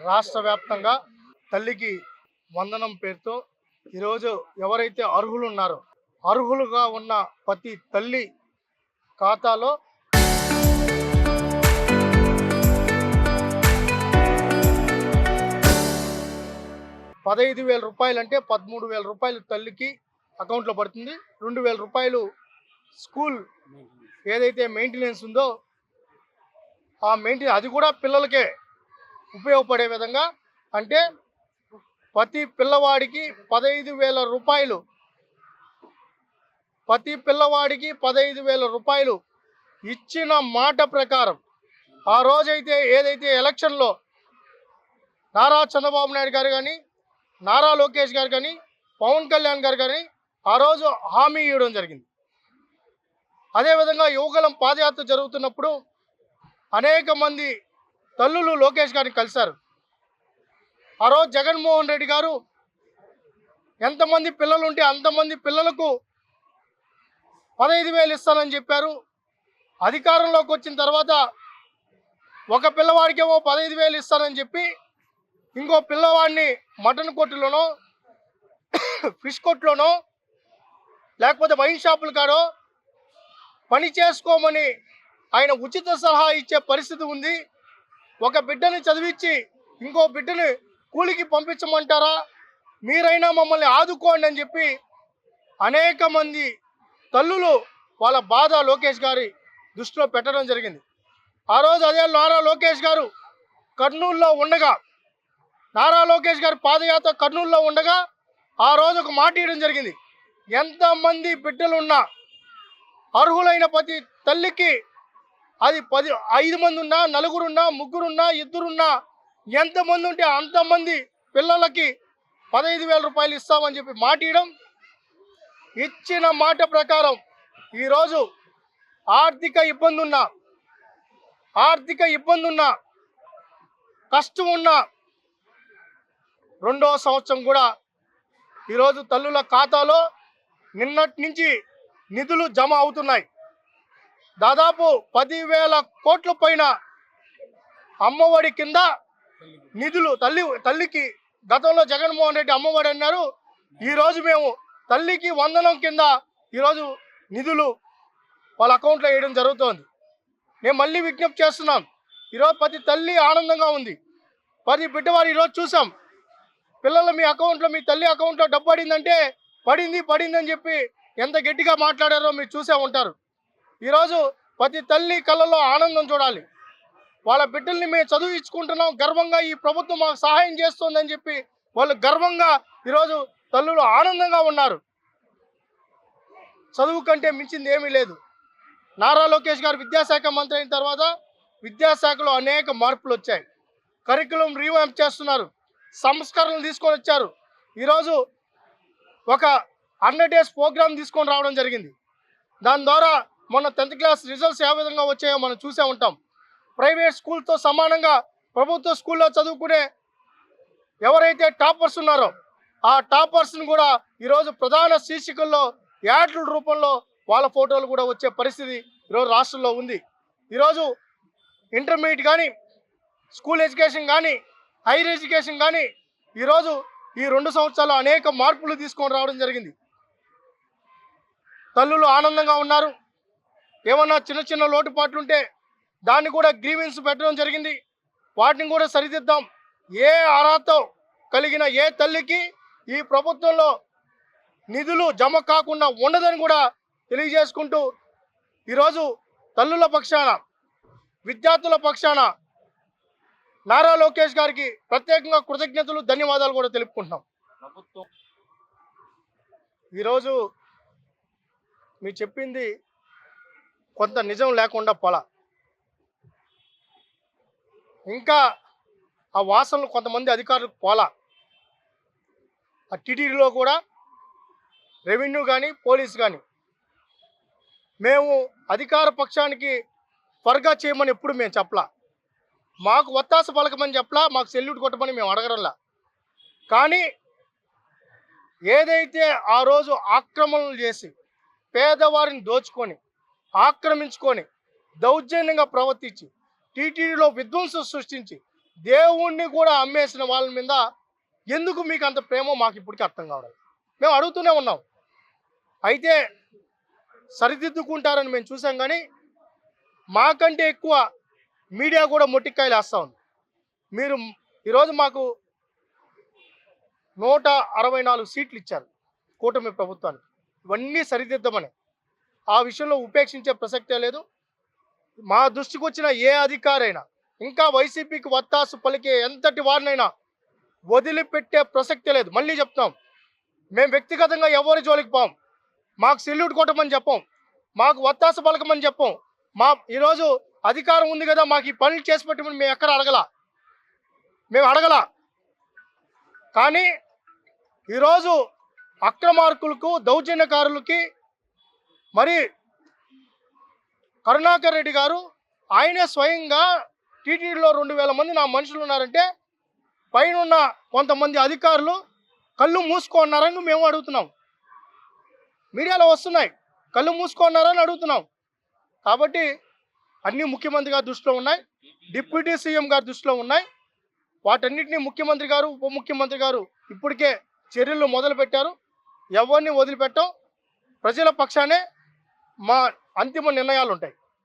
రాష్ట్ర వ్యాప్తంగా తల్లికి వందనం పేరుతో ఈరోజు ఎవరైతే అర్హులు ఉన్నారో అర్హులుగా ఉన్న ప్రతి తల్లి ఖాతాలో 15,000 రూపాయలు అంటే 13,000 రూపాయలు తల్లికి అకౌంట్లో పడుతుంది. 2,000 రూపాయలు స్కూల్ ఏదైతే మెయింటెనెన్స్ ఉందో ఆ మెయింటెనెన్స్ అది కూడా పిల్లలకే ఉపయోగపడే విధంగా, అంటే ప్రతి పిల్లవాడికి 15,000 రూపాయలు, ప్రతి పిల్లవాడికి 15,000 రూపాయలు ఇచ్చిన మాట ప్రకారం ఆ రోజైతే ఏదైతే ఎలక్షన్లో నారా చంద్రబాబు నాయుడు గారు కానీ, నారా లోకేష్ గారు కానీ, పవన్ కళ్యాణ్ గారు కానీ ఆ రోజు హామీ ఇవ్వడం జరిగింది. అదేవిధంగా యువగలం పాదయాత్ర జరుగుతున్నప్పుడు అనేక మంది తల్లులు లోకేష్ గారిని కలిశారు. ఆ రోజు జగన్మోహన్ రెడ్డి గారు ఎంతమంది పిల్లలు ఉంటే అంతమంది పిల్లలకు 15,000 ఇస్తానని చెప్పారు. అధికారంలోకి వచ్చిన తర్వాత ఒక పిల్లవాడికేమో 15,000 ఇస్తానని చెప్పి ఇంకో పిల్లవాడిని మటన్ కొట్టులోనో ఫిష్ కొట్టులోనో లేకపోతే వైన్ షాపుల కాడో పని చేసుకోమని ఆయన ఉచిత సలహా ఇచ్చే పరిస్థితి ఉంది. ఒక బిడ్డని చదివించి ఇంకో బిడ్డని కూలికి పంపించమంటారా, మీరైనా మమ్మల్ని ఆదుకోండి అని చెప్పి అనేక మంది తల్లులు వాళ్ళ బాధ లోకేష్ గారి దృష్టిలో పెట్టడం జరిగింది. ఆ రోజు అదే నారా లోకేష్ గారు కర్నూలులో ఉండగా, నారా లోకేష్ గారి పాదయాత్ర కర్నూలులో ఉండగా ఆ రోజు ఒక మాట ఇవ్వడం జరిగింది. ఎంతమంది బిడ్డలున్నా అర్హులైన ప్రతి తల్లికి అది 5 మంది ఉన్నా, నలుగురున్నా, ముగ్గురున్నా, ఇద్దరున్నా, ఎంతమంది ఉంటే అంతమంది పిల్లలకి 15,000 రూపాయలు ఇస్తామని చెప్పి మాట ఇవ్వడం, ఇచ్చిన మాట ప్రకారం ఈరోజు ఆర్థిక ఇబ్బంది ఉన్నా, కష్టం ఉన్నా రెండో సంవత్సరం కూడా ఈరోజు తల్లుల ఖాతాలో నిన్నటి నుంచి నిధులు జమ అవుతున్నాయి. దాదాపు 10,000 కోట్ల పైన అమ్మఒడి కింద నిధులు తల్లికి గతంలో జగన్మోహన్ రెడ్డి అమ్మఒడి అన్నారు. ఈరోజు మేము తల్లికి వందనం కింద ఈరోజు నిధులు వాళ్ళ అకౌంట్లో వేయడం జరుగుతోంది. మేము మళ్ళీ విజ్ఞప్తి చేస్తున్నాం, ఈరోజు ప్రతి తల్లి ఆనందంగా ఉంది. ప్రతి బిడ్డవారు ఈరోజు చూసాం, పిల్లలు మీ అకౌంట్లో, మీ తల్లి అకౌంట్లో డబ్బు పడిందంటే పడింది అని చెప్పి ఎంత గట్టిగా మాట్లాడారో మీరు చూసే ఉంటారు. ఈరోజు ప్రతి తల్లి కళ్ళలో ఆనందం చూడాలి. వాళ్ళ బిడ్డల్ని మేము చదివించుకుంటున్నాం, గర్వంగా ఈ ప్రభుత్వం మాకు సహాయం చేస్తుందని చెప్పి వాళ్ళు గర్వంగా ఈరోజు తల్లులు ఆనందంగా ఉన్నారు. చదువు కంటే మించింది ఏమీ లేదు. నారా లోకేష్ గారు విద్యాశాఖ మంత్రి అయిన తర్వాత విద్యాశాఖలో అనేక మార్పులు వచ్చాయి. కరికులం రీవ్యాంప్ చేస్తున్నారు, సంస్కరణలు తీసుకొని వచ్చారు. ఈరోజు ఒక 100 days ప్రోగ్రామ్ తీసుకొని రావడం జరిగింది. దాని ద్వారా మొన్న 10th క్లాస్ రిజల్ట్స్ ఏ విధంగా వచ్చాయో మనం చూసే ఉంటాం. ప్రైవేట్ స్కూల్తో సమానంగా ప్రభుత్వ స్కూల్లో చదువుకునే ఎవరైతే టాపర్స్ ఉన్నారో ఆ టాపర్స్ని కూడా ఈరోజు ప్రధాన శీర్షికల్లో యాడ్ల రూపంలో వాళ్ళ ఫోటోలు కూడా వచ్చే పరిస్థితి ఈరోజు రాష్ట్రంలో ఉంది. ఈరోజు ఇంటర్మీడియట్ కానీ, స్కూల్ ఎడ్యుకేషన్ కానీ, హైయర్ ఎడ్యుకేషన్ కానీ ఈరోజు ఈ 2 సంవత్సరాలు అనేక మార్పులు తీసుకొని రావడం జరిగింది. తల్లులు ఆనందంగా ఉన్నారు. ఏమన్నా చిన్న లోటుపాట్లు ఉంటే దాన్ని కూడా గ్రీవెన్స్ పెట్టడం జరిగింది. వాటిని కూడా సరిదిద్దాం. ఏ అర్హత కలిగిన ఏ తల్లికి ఈ ప్రభుత్వంలో నిధులు జమ కాకుండా ఉండదని కూడా తెలియజేసుకుంటూ ఈరోజు తల్లుల పక్షాన, విద్యార్థుల పక్షాన నారా లోకేష్ గారికి ప్రత్యేకంగా కృతజ్ఞతలు, ధన్యవాదాలు కూడా తెలుపుకుంటున్నాం. ఈరోజు మీరు చెప్పింది కొంత నిజం లేకుండా పోలా. ఇంకా ఆ వాసనలు కొంతమంది అధికారులకు పోలా. ఆ టీటీడీలో కూడా రెవెన్యూ కానీ, పోలీస్ కానీ మేము అధికార పక్షానికి త్వరగా చేయమని ఎప్పుడు మేము చెప్పలా. మాకు ఒత్తాస పలకమని చెప్పలా, మాకు సెల్యూట్ కొట్టమని మేము అడగడంలా. కానీ ఏదైతే ఆ రోజు ఆక్రమణలు చేసి పేదవారిని దోచుకొని, ఆక్రమించుకొని, దౌర్జన్యంగా ప్రవర్తించి, టీటీడీలో విధ్వంసం సృష్టించి దేవుణ్ణి కూడా అమ్మేసిన వాళ్ళ మీద ఎందుకు మీకు అంత ప్రేమో మాకు ఇప్పటికీ అర్థం కావడం. మేము అడుగుతూనే ఉన్నాం. అయితే సరిదిద్దుకుంటారని మేము చూసాం, కానీ మాకంటే ఎక్కువ మీడియా కూడా మొట్టికాయలు వేస్తూ ఉంది. మీరు ఈరోజు మాకు 164 సీట్లు ఇచ్చారు కూటమి ప్రభుత్వానికి. ఇవన్నీ సరిదిద్దమని, ఆ విషయంలో ఉపేక్షించే ప్రసక్తే లేదు. మా దృష్టికి వచ్చిన ఏ అధికారైనా, ఇంకా వైసీపీకి వత్తాసు పలికే ఎంతటి వారినైనా వదిలిపెట్టే ప్రసక్తే లేదు. మళ్ళీ చెప్తాం, మేము వ్యక్తిగతంగా ఎవరి జోలికి పోం. మాకు సెల్యూట్ కొట్టమని చెప్పం, మాకు వత్తాసు పలకమని చెప్పం. ఈరోజు అధికారం ఉంది కదా, మాకు ఈ పనులు చేసి పెట్టమని మేము ఎక్కడ మేము అడగల. కానీ ఈరోజు అక్రమార్కులకు, దౌర్జన్యకారులకి, మరి కరుణాకర్ రెడ్డి గారు ఆయనే స్వయంగా టీటీడీలో 2000 మంది నా మనుషులు ఉన్నారంటే పైన ఉన్న కొంతమంది అధికారులు కళ్ళు మూసుకున్నారని మేము అడుగుతున్నాం. మీడియాలో వస్తున్నాయి, కళ్ళు మూసుకున్నారని అడుగుతున్నాం. కాబట్టి అన్నీ ముఖ్యమంత్రి గారి దృష్టిలో ఉన్నాయి, డిప్యూటీ సీఎం గారి దృష్టిలో ఉన్నాయి. వాటన్నిటినీ ముఖ్యమంత్రి గారు, ఉప ముఖ్యమంత్రి గారు ఇప్పటికే చర్యలు మొదలుపెట్టారు. ఎవరిని వదిలిపెట్టాం. ప్రజల పక్షానే మా అంతిమ నిర్ణయాలు ఉంటాయి.